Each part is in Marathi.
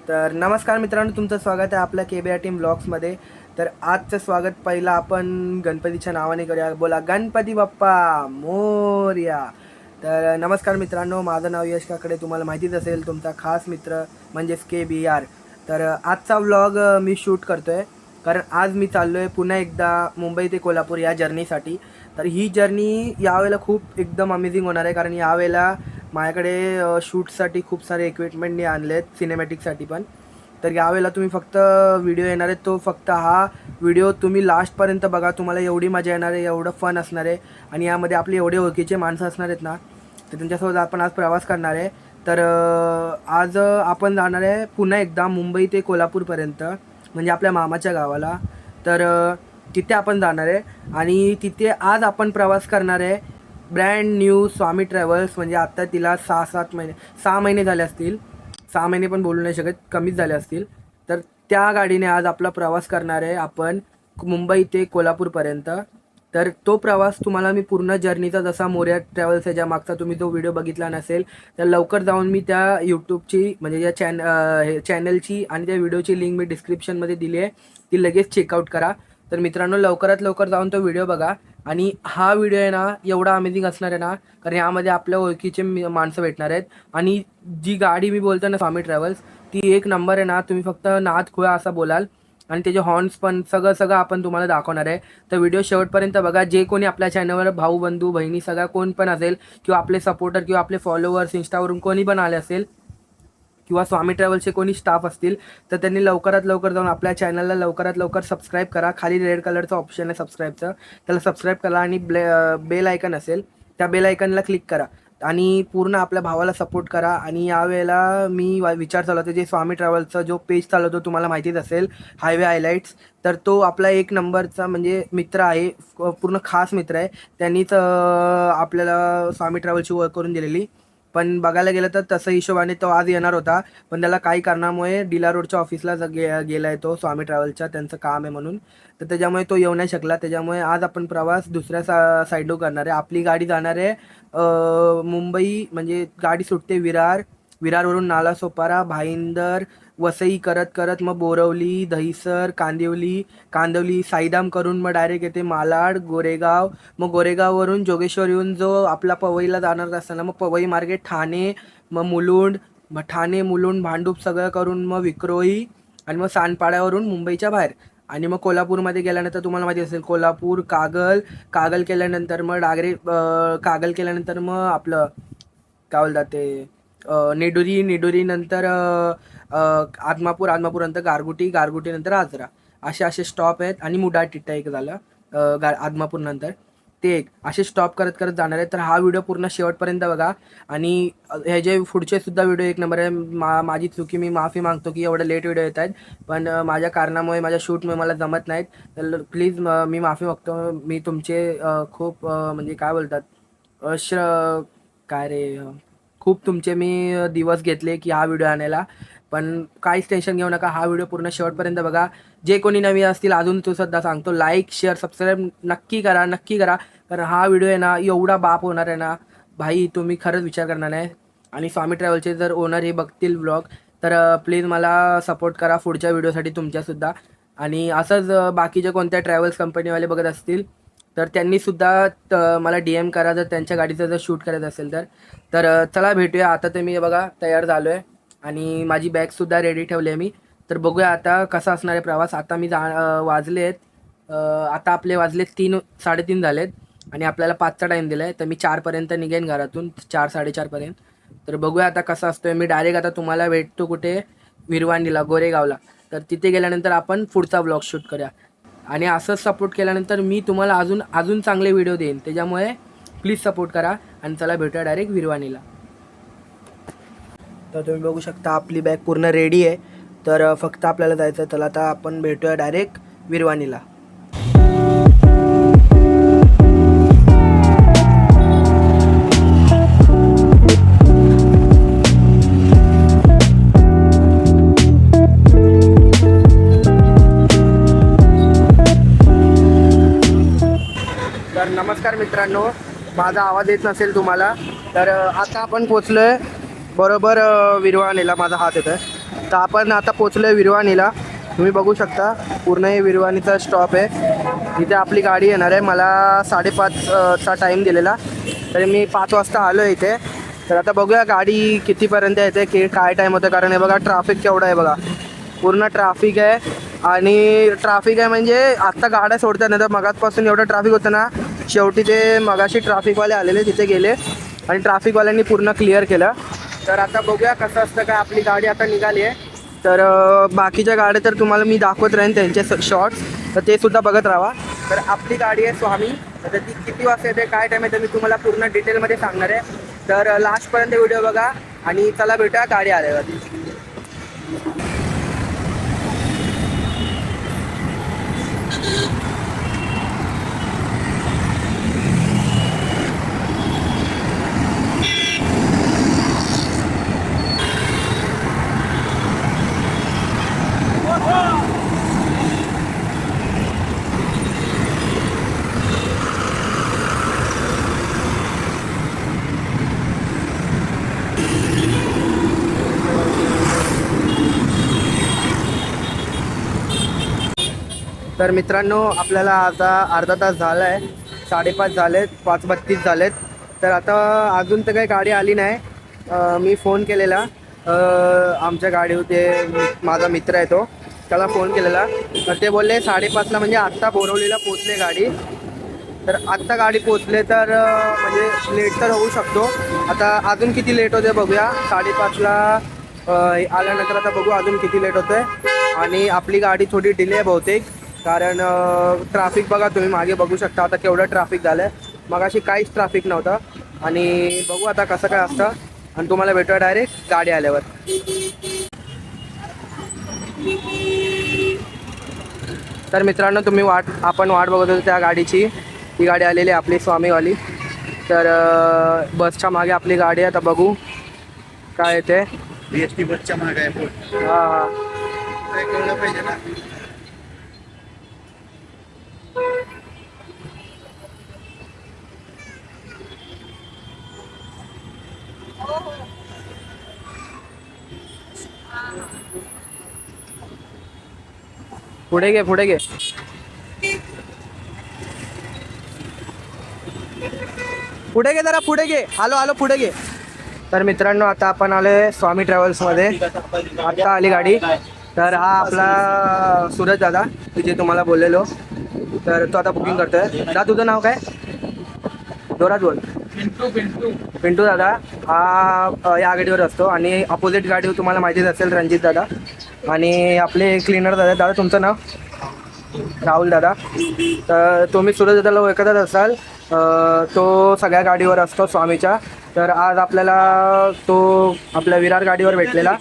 तर नमस्कार मित्रांनो, तुमचं स्वागत आहे आपल्या केबीआर टीम ब्लॉग्समध्ये. तर आजचं स्वागत पहिला आपण गणपतीच्या नावाने करूया. बोला गणपती बाप्पा मोरया. तर नमस्कार मित्रांनो, माझं नाव यश काकडे. तुम्हाला माहितीच असेल, तुमचा खास मित्र म्हणजेच KBR. तर आजचा व्लॉग मी शूट करतो आहे, कारण आज मी चाललो आहे पुन्हा एकदा मुंबई ते कोल्हापूर या जर्नीसाठी. तर ही जर्नी यावेळेला खूप एकदम अमेझिंग होणार आहे, कारण यावेळेला माझ्याकडे शूटसाठी खूप सारे इक्विपमेंटने आणले आहेत, सिनेमॅटिकसाठी पण. तर यावेळेला तुम्ही फक्त व्हिडिओ येणार आहे, तो फक्त हा व्हिडिओ तुम्ही लास्टपर्यंत बघा. तुम्हाला एवढी मजा येणार आहे, एवढं फन असणार आहे, आणि यामध्ये आपले एवढे ओळखीचे माणसं असणार आहेत ना, तर त्यांच्यासोबत आपण आज प्रवास करणार आहे. तर आज आपण जाणार आहे पुन्हा एकदा मुंबई ते कोल्हापूरपर्यंत, म्हणजे आपल्या मामाच्या गावाला. तर तिथे आपण जाणार आहे, आणि तिथे आज आपण प्रवास करणार आहे ब्रँड न्यू स्वामी ट्रॅव्हल्स. म्हणजे आत्ता तिला 6 महिने झाले असतील, 6 महिने पण बोलू नाही शकत, कमीच झाले असतील. तर त्या गाडीने आज आपला प्रवास करणार आहे आपण मुंबई ते कोल्हापूरपर्यंत. तर तो प्रवास तुम्हाला मी पूर्ण जर्नीचा, जसा मोरया ट्रॅव्हल्स याच्या मागचा तुम्ही तो व्हिडिओ बघितला नसेल, तर लवकर जाऊन मी त्या यूट्यूबची म्हणजे या चॅनलची आणि त्या व्हिडिओची लिंक मी डिस्क्रिप्शनमध्ये दिली आहे, ती लगेच चेकआउट करा. तर मित्रांनो, लवकरात लवकर जाऊन तो व्हिडिओ बघा. आणि हा व्हिडिओ आहे ना, एवढा अमेझिंग असणार आहे ना, कारण यामध्ये आपल्या ओळखीचे माणसं भेटणार आहेत. आणि जी गाडी मी बोलतो ना, स्वामी ट्रॅव्हल्स, ती एक नंबर आहे ना. तुम्ही फक्त नाद खुळा असं बोलाल, आणि त्याचे हॉर्न्स पण सगळं आपण तुम्हाला दाखवणार आहे. तर व्हिडिओ शेवटपर्यंत बघा. जे कोणी आपल्या चॅनलवर भाऊ बंधू बहिणी सगळा कोण पण असेल, किंवा आपले सपोर्टर किंवा आपले फॉलोअर्स इंस्टावरून कोणी पण आले असेल, किंवा स्वामी ट्रॅव्हल्सचे कोणी स्टाफ असतील, तर त्यांनी लवकरात लवकर जाऊन आपल्या चॅनलला लवकरात लवकर सबस्क्राईब करा. खाली रेड कलरचं ऑप्शन आहे सबस्क्राईबचं, त्याला सबस्क्राईब करा. आणि बेल आयकन असेल, त्या बेल आयकनला क्लिक करा, आणि पूर्ण आपल्या भावाला सपोर्ट करा. आणि यावेळेला मी विचार चालवतो, जे स्वामी ट्रॅव्हल्सचा जो पेज चालवतो तुम्हाला माहितीच असेल, हायवे हायलाईट्स, तर तो आपला एक नंबरचा म्हणजे मित्र आहे, पूर्ण खास मित्र आहे. त्यांनीच आपल्याला स्वामी ट्रॅव्हल्सची ओळख करून दिलेली. पण बघायला गेलं तर तसं हिशोबाने तो आज येणार होता, पण त्याला काही कारणामुळे डिला रोडच्या ऑफिसला गेला आहे तो, स्वामी ट्रॅव्हल्सच्या, त्यांचं काम आहे म्हणून. तर त्याच्यामुळे तो येऊ नाही शकला. त्याच्यामुळे आज आपण प्रवास दुसऱ्या साईडवर करणार आहे. आपली गाडी जाणार आहे मुंबई, म्हणजे गाडी सुटते विरारवरून नालासोपारा, भाईंदर, वसई करत करत मग बोरवली, दहिसर, कांदिवली साईदाम करून मग डायरेक्ट येते मालाड, गोरेगाव. मग गोरेगाववरून जोगेश्वर येऊन जो आपला पवईला जाणार असताना मग पवई मार्गे ठाणे, मग मुलुंड, मग ठाणे मुलुंड भांडूप सगळं करून मग विक्रोळी, आणि मग सांडपाड्यावरून मुंबईच्या बाहेर. आणि मग कोल्हापूरमध्ये गेल्यानंतर तुम्हाला माहिती असेल, कोल्हापूर, कागल केल्यानंतर मग कागल केल्यानंतर मग आपलं काय बोलतात ते निडुरी नंतर आदमापूर नंतर गारगुटी नंतर आजरा, असे स्टॉप आहेत. आणि मुडाळ टिट्टा एक झालं आदमापूर नंतर, ते एक असे स्टॉप करत करत जाणार आहे. तर हा व्हिडिओ पूर्ण शेवटपर्यंत बघा. आणि हे जे पुढचे सुद्धा व्हिडिओ एक नंबर आहे. माझी चुकी, मी माफी मागतो की एवढं लेट व्हिडिओ येत आहेत, पण माझ्या कारणामुळे, माझ्या शूटमुळे मला जमत नाहीत. तर प्लीज मी माफी मागतो. मी तुमचे खूप म्हणजे काय बोलतात काय रे खूप तुमचे मी दिवस घेतले की हा व्हिडिओ आणायला. पण काहीच टेन्शन घेऊ नका, हा व्हिडिओ पूर्ण शेवटपर्यंत बघा. जे कोणी नवीन असतील, अजून तो सुद्धा सांगतो, लाईक शेअर सबस्क्राईब नक्की करा. कारण हा व्हिडिओ आहे ना, एवढा बाप होणार आहे ना भाई, तुम्ही खरंच विचार करणार नाही. आणि स्वामी ट्रॅव्हलचे जर ओनर हे बघतील ब्लॉग, तर प्लीज मला सपोर्ट करा पुढच्या व्हिडिओसाठी तुमच्यासुद्धा. आणि असंच बाकीचे कोणत्या ट्रॅव्हल्स कंपनीवाले बघत असतील, तर त्यांनीसुद्धा मला DM करा, जर त्यांच्या गाडीचं जर शूट करायचं असेल तर. तर चला भेटूया. आता तर मी बघा तयार झालो आहे, आणि माझी बॅगसुद्धा रेडी ठेवली आहे मी. तर बघूया आता कसा असणार आहे प्रवास. आता मी वाजले आहेत, आता आपले वाजले 3-3:30 झाले आहेत, आणि आपल्याला 5चा टाईम दिला आहे. तर मी 4पर्यंत निघेन घरातून, 4-4:30पर्यंत. तर बघूया आता कसा असतोय. मी डायरेक्ट आता तुम्हाला भेटतो कुठे, विरवांडीला, गोरेगावला. तर तिथे गेल्यानंतर आपण पुढचा ब्लॉग शूट करूया. आणि असंच सपोर्ट केल्यानंतर मी तुम्हाला अजून चांगले व्हिडिओ देईन. त्याच्यामुळे प्लीज सपोर्ट करा. आणि चला भेटूया डायरेक्ट विरवाणीला. तर तुम्ही बघू शकता आपली बॅग पूर्ण रेडी आहे. तर फक्त आपल्याला जायचं आहे. चला आता आपण भेटूया डायरेक्ट विरवाणीला. तर नमस्कार मित्रांनो, माझा आवाज येत नसेल तुम्हाला. तर आता आपण पोचलो आहे बरोबर विरवाणीला. माझा हात येतो आहे. तर आपण आता पोचलोय विरवाणीला. तुम्ही बघू शकता पूर्ण हे विरवाणीचा स्टॉप आहे. इथे आपली गाडी येणार आहे. मला 5:30 चा टाईम दिलेला, तरी मी 5 वाजता आलो आहे इथे. तर आता बघूया गाडी कितीपर्यंत येते, की काय टाईम होतं. कारण हे बघा ट्रॅफिक केवढं आहे बघा, पूर्ण ट्रॅफिक आहे. आणि ट्रॅफिक आहे म्हणजे आत्ता गाड्या सोडतात, नाही तर मगाचपासून एवढं ट्रॅफिक होतं ना. शेवटी ते मगाशी ट्रॅफिकवाले आलेले, तिथे गेले आणि ट्रॅफिकवाल्यांनी पूर्ण क्लिअर केलं. तर आता बघूया कसं असतं काय. आपली गाडी आता निघाली आहे. तर बाकीच्या गाड्या तर तुम्हाला मी दाखवत राहीन त्यांचे शॉर्ट्स, तर ते सुद्धा बघत राहा. तर आपली गाडी आहे स्वामी. तर ती किती वाजता येते, काय टाईम येते, मी तुम्हाला पूर्ण डिटेलमध्ये सांगणार आहे. तर लास्टपर्यंत व्हिडिओ बघा आणि चला भेटूया गाडी आल्यावर. तर मित्रांनो आपल्याला आता अर्धा तास झाला आहे, 5:30 झालेत, 5:32 झालेत. तर आता अजून तर काही गाडी आली नाही. मी फोन केलेला आमच्या गाडीवर, ते माझा मित्र आहे तो, त्याला फोन केलेला. तर ते बोलले 5:30ला, म्हणजे आत्ता बोरवलीला पोचले गाडी. तर आत्ता गाडी पोचले तर म्हणजे लेट तर होऊ शकतो. आता अजून किती लेट होते बघूया. 5:30ला आल्यानंतर आता बघू अजून किती लेट होतं आहे. आणि आपली गाडी थोडी डिले आहे बहुतेक, कारण ट्रॅफिक बघा तुम्ही मागे बघू शकता आता केवढं ट्रॅफिक झालं आहे. मगाशी काहीच ट्रॅफिक नव्हतं. आणि बघू आता कसं काय असतं, आणि तुम्हाला भेटूया डायरेक्ट गाडी आल्यावर. तर मित्रांनो तुम्ही आपण वाट बघत होतो त्या गाडीची. ती गाडी आलेली आहे आपली स्वामीवाली. तर बसच्या मागे आपली गाडी आहे. आता बघू काय येते. BST बसच्या मागे आहे. हां कळलं पाहिजे ना. पुढे घे, पुढे घे. पुढे घे जरा, पुढे घे. आलो आलो, पुढे घे. तर मित्रांनो आता आपण आलोय स्वामी ट्रॅव्हल्समध्ये. आत्ता आली गाडी. तर हा आपला सूरज दादा, तुझे तुम्हाला बोललेलो. तर तो आता बुकिंग करतोय. दादा तुझं नाव काय, जोरात बोल. पिंटू दादा. हा या गाडीवर असतो आणि अपोजिट गाडीवर तुम्हाला माहितीच असेल रणजित दादा. आणि आपले क्लीनर दादा. दादा तुमचं नाव. राहुल दादा. तर तुम्ही सूरज दादाला ओळखतच असाल, तो सगळ्या गाडीवर असतो स्वामीच्या. तर आज आपल्याला तो आपल्या विरार गाडीवर भेटलेला.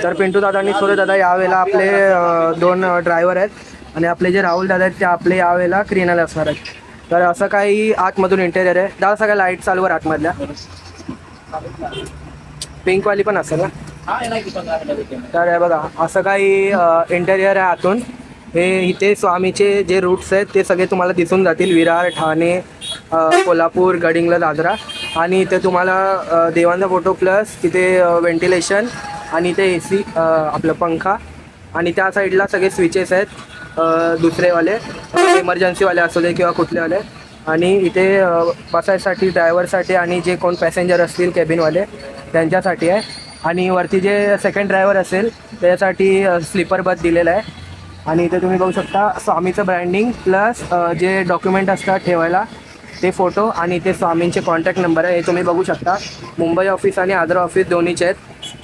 तर पिंटू दादा आणि सूरज दादा यावेळेला आपले 2 ड्रायव्हर आहेत. आणि आपले जे राहुल दादा आहेत ते आपले यावेळेला क्लीनर असणार आहेत. तर असं काही आतमधून इंटेरियर आहे. दादा सगळ्या लाईट चालूवर आतमधल्या, पिंकवाली पण असेल ना. तर हे बघा असं काही इंटेरियर आहे आतून. हे इथे स्वामीचे जे रूट्स आहेत ते सगळे तुम्हाला दिसून जातील. विरार, ठाणे, कोल्हापूर, गडिंग्लज, दादरा. आणि इथे तुम्हाला देवांचा फोटो प्लस तिथे व्हेंटिलेशन आणि इथे AC आपलं पंखा. आणि त्या साईडला सगळे स्विचेस आहेत दुसरेवाले, इमर्जन्सीवाले असू दे किंवा कुठलेवाले. आणि इथे बसायसाठी ड्रायव्हरसाठी आणि जे कोण पॅसेंजर असतील केबिनवाले त्यांच्यासाठी आहे. आणि वरती जे सेकंड ड्रायव्हर असेल त्याच्यासाठी स्लीपर बर्थ दिलेला आहे. आणि इथे तुम्ही बघू शकता स्वामीचं ब्रँडिंग प्लस जे डॉक्युमेंट असतात ठेवायला ते फोटो. आणि इथे स्वामींचे कॉन्टॅक्ट नंबर आहे, हे तुम्ही बघू शकता. मुंबई ऑफिस आणि आंध्र ऑफिस दोन्हीचे आहेत.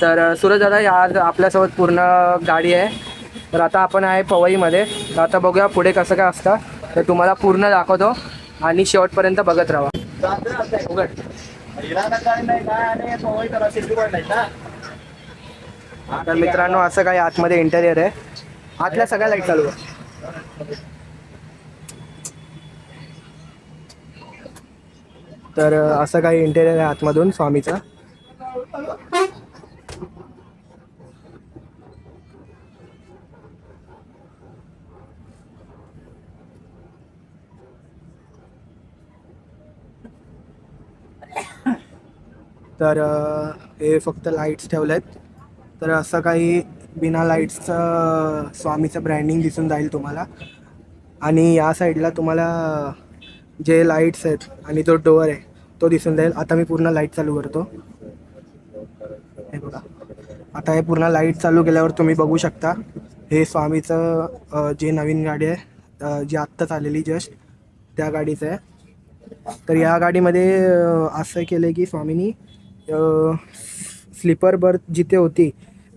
तर सूरज दादा आज आपल्यासोबत पूर्ण गाडी आहे. तर आता आपण आहे पवईमध्ये. तर आता बघूया पुढे कसं काय असतं, तर तुम्हाला पूर्ण दाखवतो आणि शेवटपर्यंत बघत राहा. उघड. तर मित्रांनो असं काही आतमध्ये इंटेरियर आहे. आतल्या सगळ्या लाईट चालू आहे. तर असं काही इंटेरियर आहे आतमधून स्वामीचा. तर हे फक्त लाईट्स ठेवले आहेत. तर असं काही बिना लाईट्सचं स्वामीचं ब्रँडिंग दिसून जाईल तुम्हाला. आणि या साईडला तुम्हाला जे लाईट्स आहेत आणि जो डोअर आहे तो दिसून जाईल. आता मी पूर्ण लाईट चालू करतो. हे बघा, आता हे पूर्ण लाईट चालू केल्यावर तुम्ही बघू शकता हे स्वामीचं जे नवीन गाडी आहे जी आत्ताच आलेली जस्ट त्या गाडीचं आहे. तर या गाडीमध्ये असं केलं आहे की स्वामीनी स्लीपर बर्थ जिथे होती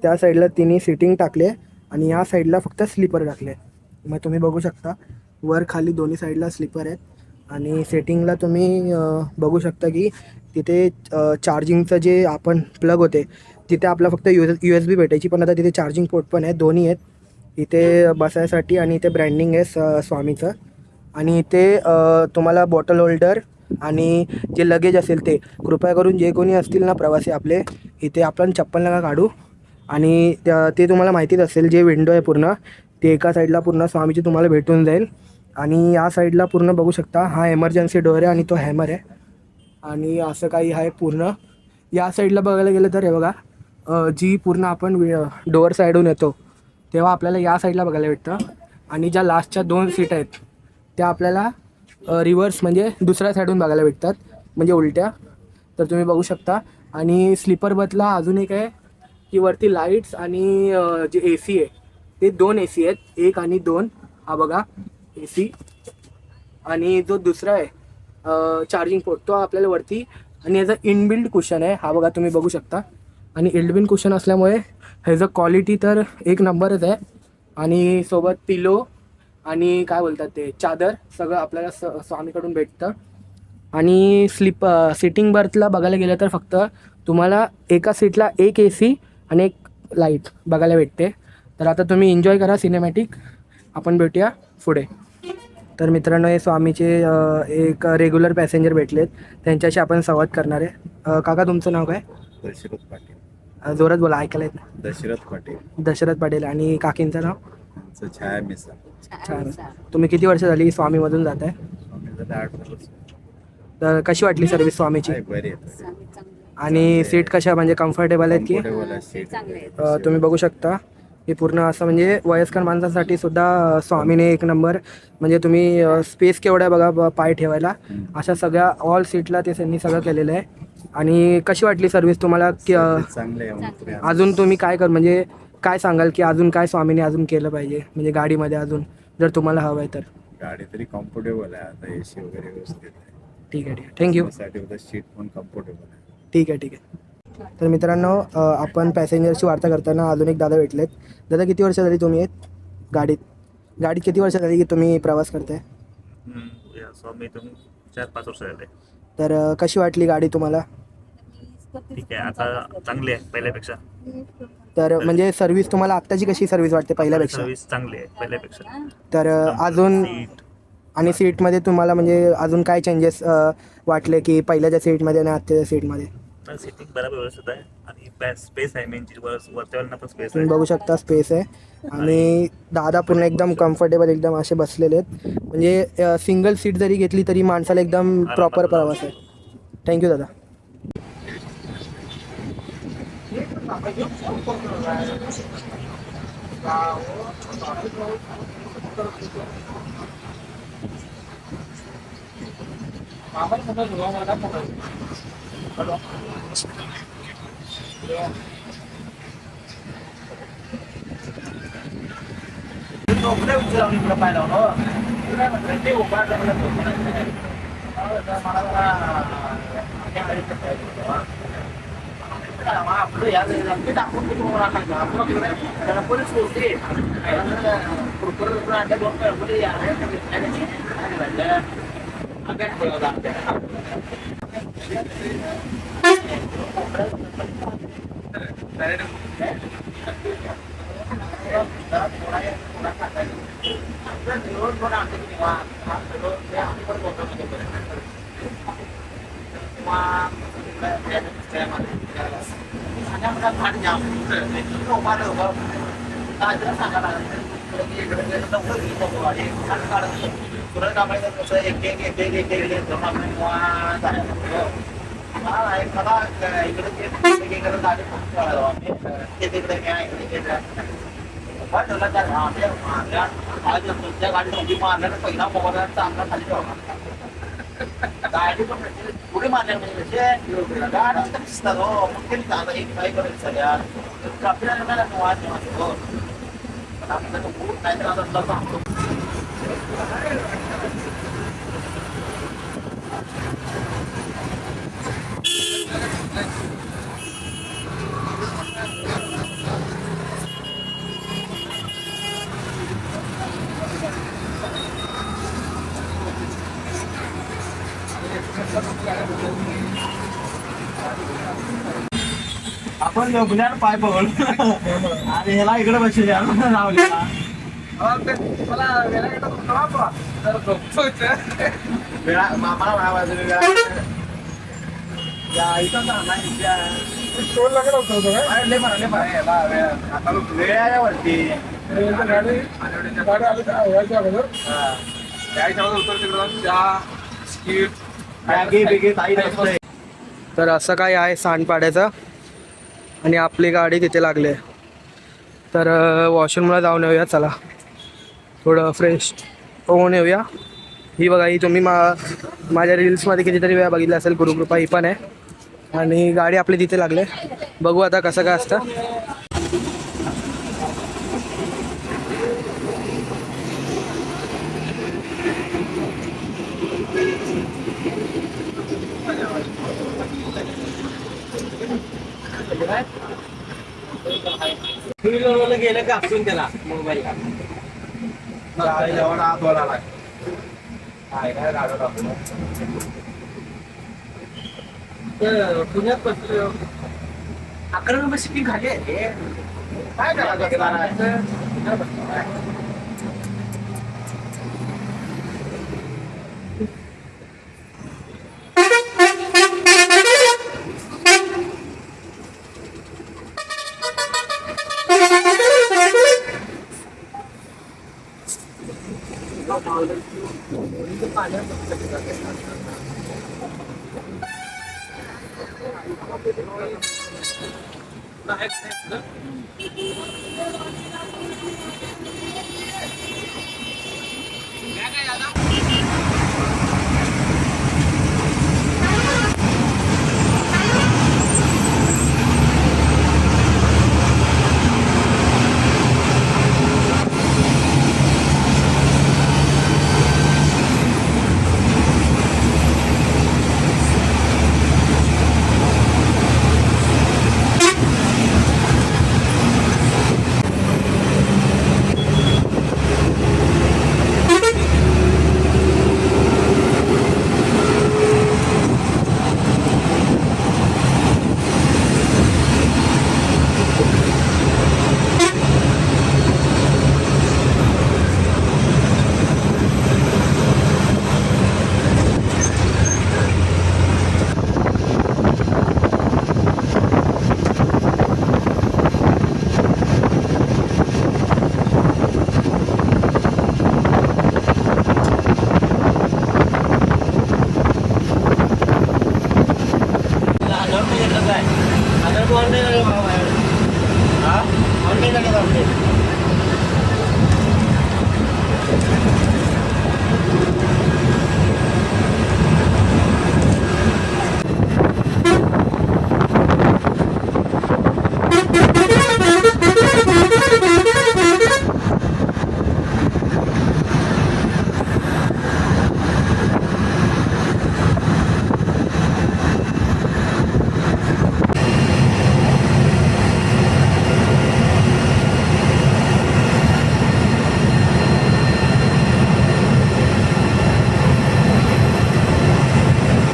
त्या साईडला तिने सिटिंग टाकले आणि या साईडला फक्त स्लीपर टाकले. मग तुम्ही बघू शकता वर खाली दोन्ही साईडला स्लीपर आहेत. आणि सेटिंगला तुम्ही बघू शकता की तिथे चार्जिंगचं जे आपण प्लग होते तिथे आपला फक्त USB भेटायची, पण आता तिथे चार्जिंग पोर्ट पण आहे, दोन्ही आहेत इथे बसायसाठी. आणि इथे ब्रँडिंग आहे स्वामीचं. आणि इथे तुम्हाला बॉटल होल्डर आणि जे लगेज असेल ते कृपया करून जे कोणी असतील ना प्रवासी आपले, इथे आपण चप्पल नका काढू. आणि ते तुम्हाला माहितीच असेल जे विंडो आहे पूर्ण ते एका साईडला पूर्ण स्वामीची तुम्हाला भेटून जाईल. आणि या साईडला पूर्ण बघू शकता हा एमर्जन्सी डोअर आहे आणि तो हॅमर आहे. आणि असं काही आहे पूर्ण. या साईडला बघायला गेलं तर हे बघा जी पूर्ण आपण डोअर साईडून येतो तेव्हा आपल्याला या साईडला बघायला भेटतं. आणि ज्या लास्टच्या 2 सीट आहेत त्या आपल्याला रिव्हर्स म्हणजे दुसऱ्या साईडून बघायला भेटतात, म्हणजे उलट्या. तर तुम्ही बघू शकता. आणि स्लीपर बर्थला अजून एक आहे की वरती लाईट्स आणि जे AC आहे ते 2 AC आहेत, 1 आणि 2. हा बघा AC. आणि जो दुसरा आहे चार्जिंग पोर्ट तो आपल्याला वरती. आणि याचा इनबिल्ड कुशन आहे, हा बघा तुम्ही बघू शकता. आणि इनबिल्ड कुशन असल्यामुळे ह्याचं क्वालिटी तर एक नंबरच आहे. आणि सोबत पिलो आणि काय बोलतात ते चादर सगळं आपल्याला स्वामीकडून भेटतं. आणि सिटिंग बर्थला बघायला गेलं तर फक्त तुम्हाला एका सीटला 1 AC आणि 1 लाईट बघायला भेटते. तर आता तुम्ही एन्जॉय करा सिनेमॅटिक. आपण भेटूया पुढे. तर मित्रांनो हे स्वामीचे एक रेग्युलर पॅसेंजर भेटलेत, त्यांच्याशी आपण संवाद करणार आहे. काका तुमचं नाव काय? दशरथ पाटील. जोरात बोला, ऐकायला येत नाही. दशरथ पाटील. दशरथ पाटील. आणि काकींचं नाव? त्यांचं छाया मिसा. छान. तुम्ही किती वर्ष झाली स्वामीमधून जात आहे? आम्ही 8 वर्ष. तर कशी वाटली सर्व्हिस स्वामीची? बरी आहे. आणि सीट कशा म्हणजे कम्फर्टेबल आहेत की? Comfortable आहे seat. तुम्ही बघू शकता हे पूर्ण असं म्हणजे वयस्कर माणसांसाठी सुद्धा स्वामीने एक नंबर म्हणजे तुम्ही स्पेस केवढा आहे बघा पाय ठेवायला, अशा सगळ्या ऑल सीटला ते त्यांनी सगळं केलेलं आहे. आणि कशी वाटली सर्व्हिस तुम्हाला की चांगले आहे. अजून तुम्ही काय म्हणजे काय सांगाल की अजून काय स्वामीने अजून केलं पाहिजे म्हणजे गाडीमध्ये अजून जर तुम्हाला हवं आहे तर? गाडी तरी कम्फर्टेबल आहे, आता AC वगैरे व्यवस्थित आहे. ठीक आहे, ठीक आहे. थँक्यू. साठी सीट पण कम्फर्टेबल आहे. ठीक आहे, ठीक आहे. तर मित्रांनो आपण पॅसेंजरची वार्ता करताना अजून एक दादा भेटलेत. दादा किती वर्ष झाली तुम्ही आहेत गाडीत किती वर्ष झाली की तुम्ही प्रवास करताय? स्वामी तुम्ही 4-5 वर्ष झाले. तर कशी वाटली गाडी तुम्हाला? ठीक आहे, आता चांगली आहे पहिल्यापेक्षा. तर म्हणजे सर्व्हिस तुम्हाला आत्ताची कशी सर्व्हिस वाटते पहिल्यापेक्षा? सर्व्हिस चांगली आहे पहिल्यापेक्षा. तर अजून सीट आणि सीटमध्ये तुम्हाला म्हणजे अजून काय चेंजेस वाटले की पहिल्याच्या सीटमध्ये आणि आत्ताच्या सीटमध्ये? सीटिंग बरोबर व्यवस्थित आहे आणि स्पेस आहे मेनची वरच्यावरनं पण स्पेस तुम्ही आहे. बघू शकता स्पेस आहे. आणि दादा पूर्ण एकदम कम्फर्टेबल एकदम असे बसलेले आहेत, म्हणजे सिंगल सीट जरी घेतली तरी माणसाला एकदम प्रॉपर प्रवास आहे. थँक्यू दादा. गाडी पण पुढे मारल्या म्हणजे गाड्या दिसतात हो मग ते एक काय करायचं सगळ्या आपल्याला वाद हो आपल्याला खूप काय त्रास सांगतो आपण लग्नात पाय पकडून आणि ह्याला इकडे बसू द्या लावलेला वेळा मामाला वेळा वाजून वेळाच्या वरती तर असं काय आहे सांडपाड्याचं आणि आपली गाडी तिथे लागली आहे. तर वॉशरूमला जाऊन येऊया चला, थोडं फ्रेश होऊन येऊया. ही बघा, ही तुम्ही माझ्या रील्समध्ये कितीतरी वेळा बघितलं असेल, गुरुकृपा ही पण आहे. आणि गाडी आपली तिथे लागले, बघू आता कसं काय असतं. गेलं कापून त्याला मोबाईल पुण्यात बसलो 11 नंबर शिपिंग खाली आहे काय करायचं.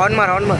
हॉर्न मार, हॉर्न मार.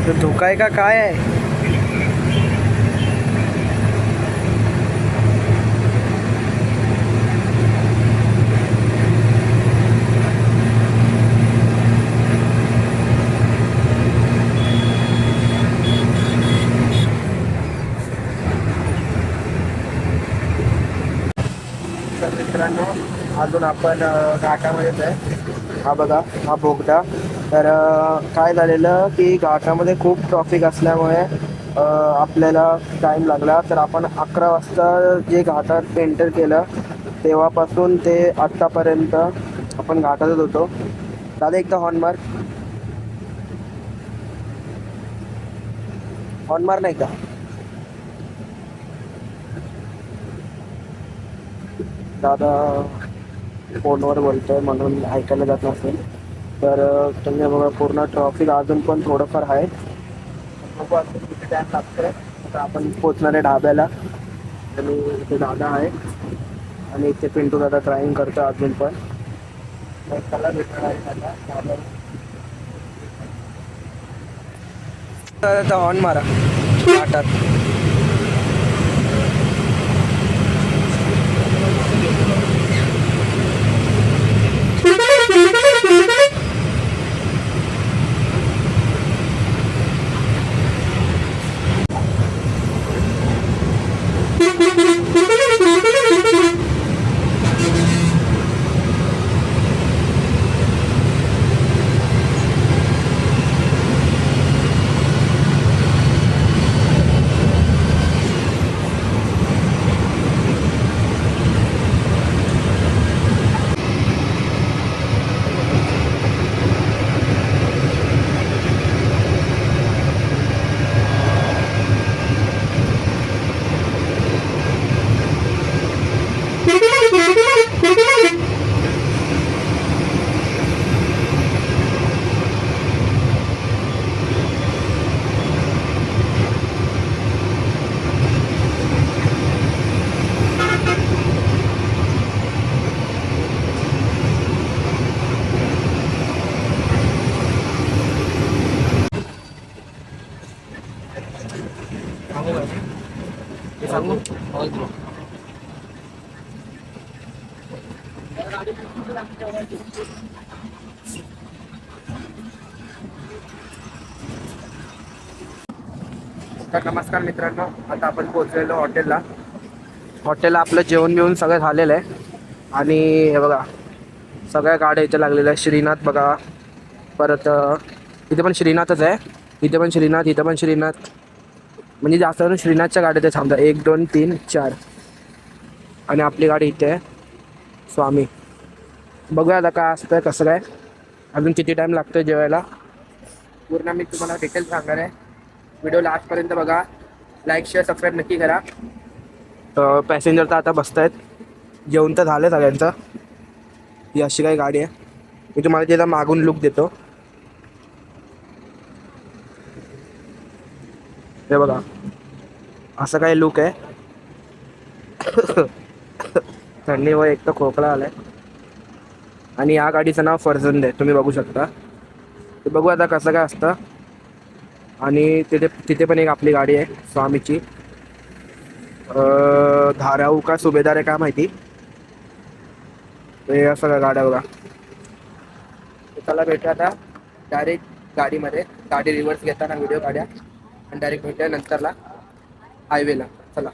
तो धोका आहे का काय आहे? तर मित्रांनो अजून आपण घाटामध्येच आहे. हा बघा हा बोगदा. तर काय झालेलं की घाटामध्ये खूप ट्रॉफिक असल्यामुळे आपल्याला टाईम लागला. तर आपण 11 वाजता जे घाटात एंटर केलं तेव्हापासून ते आत्तापर्यंत आपण घाटातच होतो. दादा एकदा हॉर्न मार नाही का? दादा फोनवर बोलतोय म्हणून ऐकायला जात नसेल. तर तुम्ही बघा पूर्ण ट्रॉफिक अजून पण थोडंफार आहे. बघू अजून किती टाईम लागतोय. आता आपण पोचणार आहे ढाब्याला. आणि इथे दादा आहे आणि इथे पिंटू दादा ड्रायव्हिंग करतो अजून पण. तर चला भेटणार आहे दादा. हॉर्न मारा घाटात. सांगू तर नमस्कार मित्रांनो. आता आपण पोहोचलेलो हॉटेलला आपलं जेवण बिवून सगळं झालेलं आहे. आणि हे बघा सगळ्या गाड्या इथे लागलेल्या आहेत. श्रीनाथ बघा, परत इथे पण श्रीनाथच आहे. इथे पण श्रीनाथ, इथे पण श्रीनाथ. म्हणजे जास्त करून श्रीनाथच्या गाड्या ते थांबतात. 1 2 3 4 आणि आपली गाडी इथे आहे स्वामी. बघूया आता काय असतं कसं काय, अजून किती टाईम लागतो जेवायला पूर्ण मी तुम्हाला डिटेल सांगणार आहे. व्हिडिओ लास्टपर्यंत बघा. लाईक शेअर सबस्क्राईब नक्की करा. पॅसेंजर तर आता बसत आहेत. जेवण तर झालं सगळ्यांचं. ही अशी काही गाडी आहे. मी तुम्हाला त्याचा मागून लुक देतो. हे बघा असं काही लुक आहे. थंडी व एक तर खोकला आलाय. आणि या गाडीचं नाव फर्जंद आहे, तुम्ही बघू शकता. ते बघू आता कसं काय असतं. आणि तिथे पण एक आपली गाडी आहे स्वामीची. धाराऊ का सुभेदार आहे काय माहिती. हे असं का गाड्या बघा. चला भेटूया आता डायरेक्ट गाडीमध्ये. गाडी रिव्हर्स घेताना व्हिडिओ काढ्या आणि डायरेक्ट भेटूया नंतरला हायवेला. चला.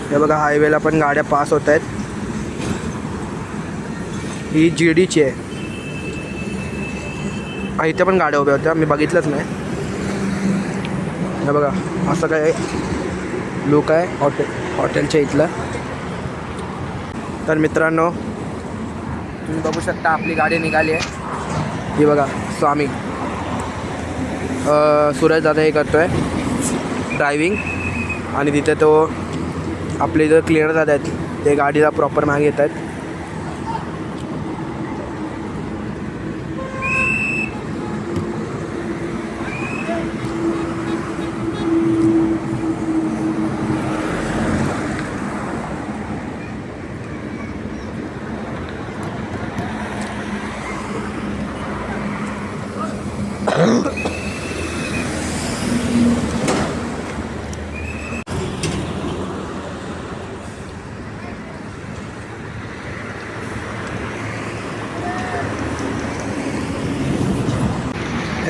हे बघा हायवेला पण गाड्या पास होत आहेत. ही GDची आहे. इथे पण गाड्या उभ्या होत्या, मी बघितलंच नाही. हे बघा असं काय लुक आहे हॉटेलच्या इथलं. तर मित्रांनो तुम्ही बघू शकता आपली गाडी निघाली आहे. ही बघा स्वामी. सूरज दादा हे करतो आहे ड्रायव्हिंग. आणि तिथे तो आपले इथं क्लिअर दादा आहेत, ते गाडीला प्रॉपर मागे येत आहेत.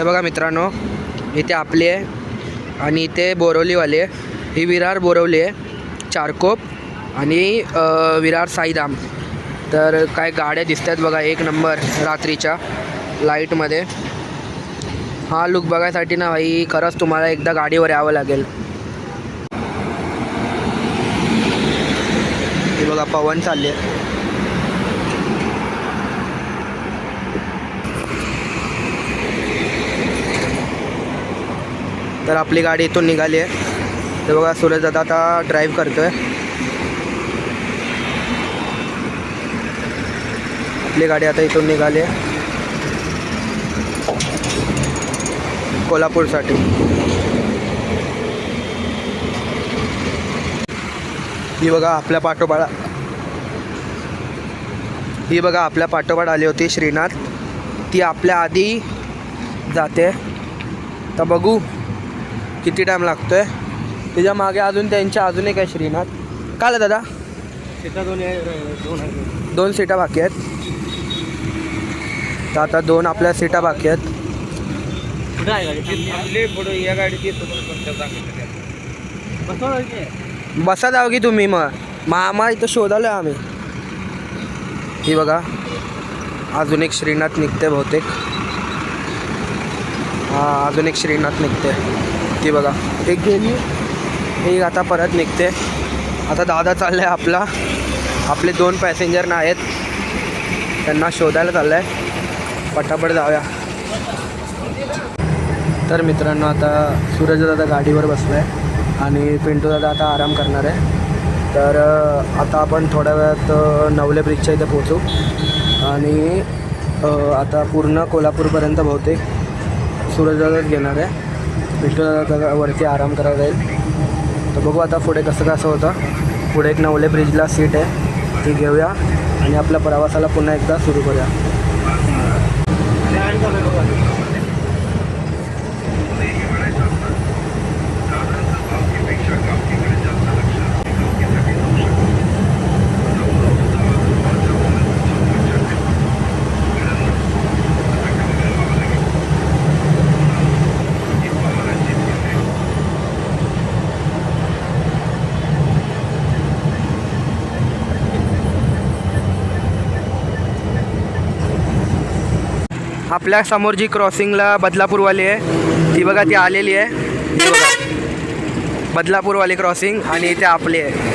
हे बघा मित्रांनो, इथे आपली आहे आणि इथे बोरवलीवाली आहे. ही विरार बोरवली आहे, चारकोप आणि विरार साईधाम. तर काय गाड्या दिसत आहेत बघा, एक नंबर रात्रीच्या लाईटमध्ये. हा लुक बघायसाठी ना भाई खरंच तुम्हाला एकदा गाडीवर यावं लागेल. हे बघा पवन चालले आहे. तर आपली गाडी इथून निघाली आहे. तर बघा सूरज दादा आता ड्राईव्ह करतोय. आपली गाडी आता इथून निघाली आहे कोल्हापूरसाठी. ही बघा आपल्या पाठोपाठ आली होती श्रीनाथ. ती आपल्या आधी जाते. तर बघू किती टाईम लागतोय. तिच्या मागे अजून एक आहे श्रीनाथ. काय दादा सीटा दोन सीटा बाकी आहेत. तर आता 2 आपल्या सीटा बाकी आहेत. आपले पुढे या गाडीची बसा जाऊ की तुम्ही. मग मामा इथं शोधालो आम्ही. ही बघा अजून एक श्रीनाथ निघते बहुतेक. हां अजून एक श्रीनाथ निघते. ती बघा एक गेली, एक आता परत निघते. आता दादा चालला आहे आपले 2 पॅसेंजर ना आहेत, त्यांना शोधायला चाललं आहे. पटापट जाऊया. तर मित्रांनो आता सूरज दादा गाडीवर बसला आहे आणि पिंटू दादा आता आराम करणार आहे. तर आता आपण थोड्या वेळात नवले ब्रिजच्या इथे पोहोचू आणि आता पूर्ण कोल्हापूरपर्यंत बहुतेक सूरज दादाच घेणार आहे. पिंटू दादा वरती आराम करायला जाईल. तर बघू आता पुढे कसं होतं. पुढे एक नवले ब्रिजला सीट आहे, ती घेऊया आणि आपल्या प्रवासाला पुन्हा एकदा सुरू करूया. आपल्या समोर जी क्रॉसिंगला बदलापूरवाली आहे ती बघा, ती आलेली आहे. ही बघा बदलापूरवाली क्रॉसिंग आणि इथे आपली आहे.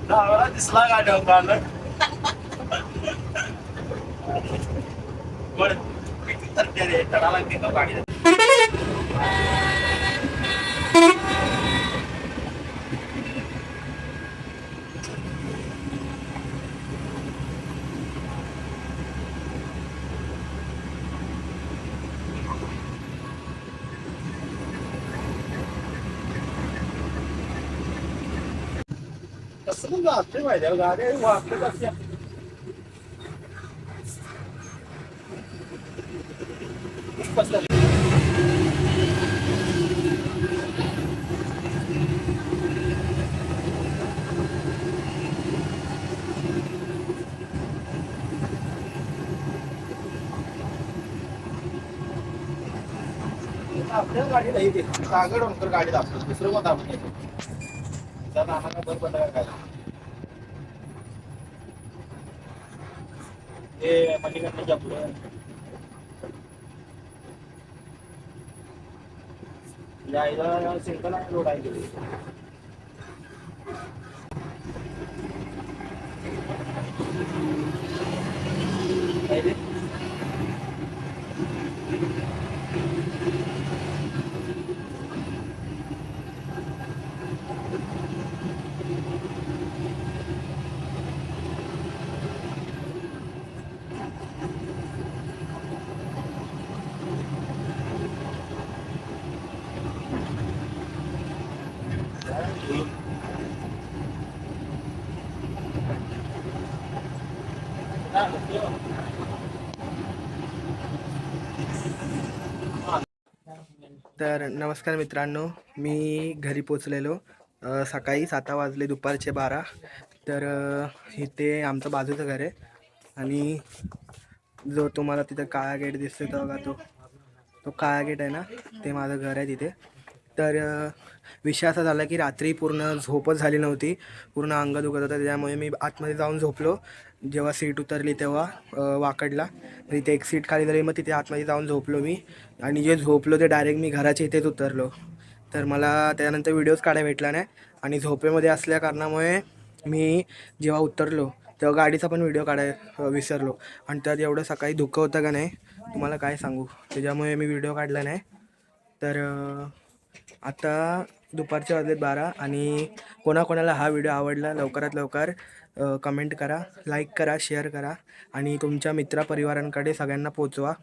डावरा दिसला गाड्या मालक बरं किती तर ते रे चढायला लागते का गाडी कसं पण जाते माहिती गाडी वाटत असते आपल्या गाडी नाही ते सागर ओंकर गाडी दाखवतो दुसरं कोण दाखवत नाही त्या नानाला बंद पडला काय ते मणिकर्णीच्या पुढे यायला सिंगल लोड आहे काय ते तर नमस्कार मित्रांनो, मी घरी पोचलेलो सकाळी 7 वाजले, दुपारचे 12. तर इथे आमचं बाजूचं घर आहे आणि जो तुम्हाला तिथं काळा गेट दिसतो तो बघा, तो काळा गेट आहे ना, ते माझं घर आहे तिथे. तर विषय असा झाला की रात्री पूर्ण झोपच झाली नव्हती, पूर्ण अंग दुखत होतं, त्यामुळे मी आतमध्ये जाऊन झोपलो. जेव्हा सीट उतरली तेव्हा वाकडला, तिथे एक सीट खाली झाली, मग तिथे आतमध्ये जाऊन झोपलो मी. आणि जे झोपलो ते डायरेक्ट मी घराच्या इथेच उतरलो. तर मला त्यानंतर व्हिडिओज काढायला भेटला नाही आणि झोपेमध्ये असल्या कारणामुळे मी जेव्हा उतरलो तेव्हा गाडीचा पण व्हिडिओ विसरलो. आणि त्यात एवढं सकाळी धुकं होतं का नाही तुम्हाला काय सांगू, त्याच्यामुळे मी व्हिडिओ काढला नाही. तर आता दुपारचे वाजलेत 12 आणि कोणाकोणाला हा व्हिडिओ आवडला लवकरात लवकर कमेंट करा, लाईक करा, शेअर करा आणि तुमच्या मित्रपरिवारांकडे सगळ्यांना पोचवा.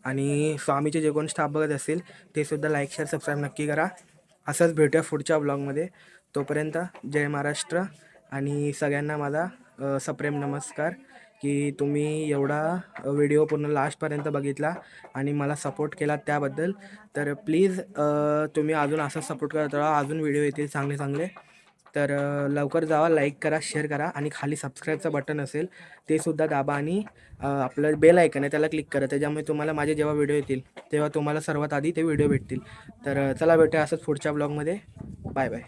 आणि स्वामीचे जे कोण स्टाफ बघत असतील ते सुद्धा लाईक, शेअर, सबस्क्राईब नक्की करा. असंच भेटूया पुढच्या ब्लॉगमध्ये. तोपर्यंत जय महाराष्ट्र आणि सगळ्यांना माझा सप्रेम नमस्कार की तुम्ही एवढा व्हिडिओ पूर्ण लास्टपर्यंत बघितला आणि मला सपोर्ट केला त्याबद्दल. तर प्लीज तुम्ही अजून असं सपोर्ट करत राहा, अजून व्हिडिओ येतील चांगले चांगले. तर लवकर जावा, लाईक करा, शेअर करा आणि खाली सबस्क्राईबचं बटन असेल ते सुद्धा दाबा आणि आपलं बेल आयकन आहे त्याला क्लिक करा, त्याच्यामुळे तुम्हाला माझे जेव्हा व्हिडिओ येतील तेव्हा तुम्हाला सर्वात आधी ते व्हिडिओ भेटतील. तर चला भेटूया असंच पुढच्या ब्लॉगमध्ये. Bye bye.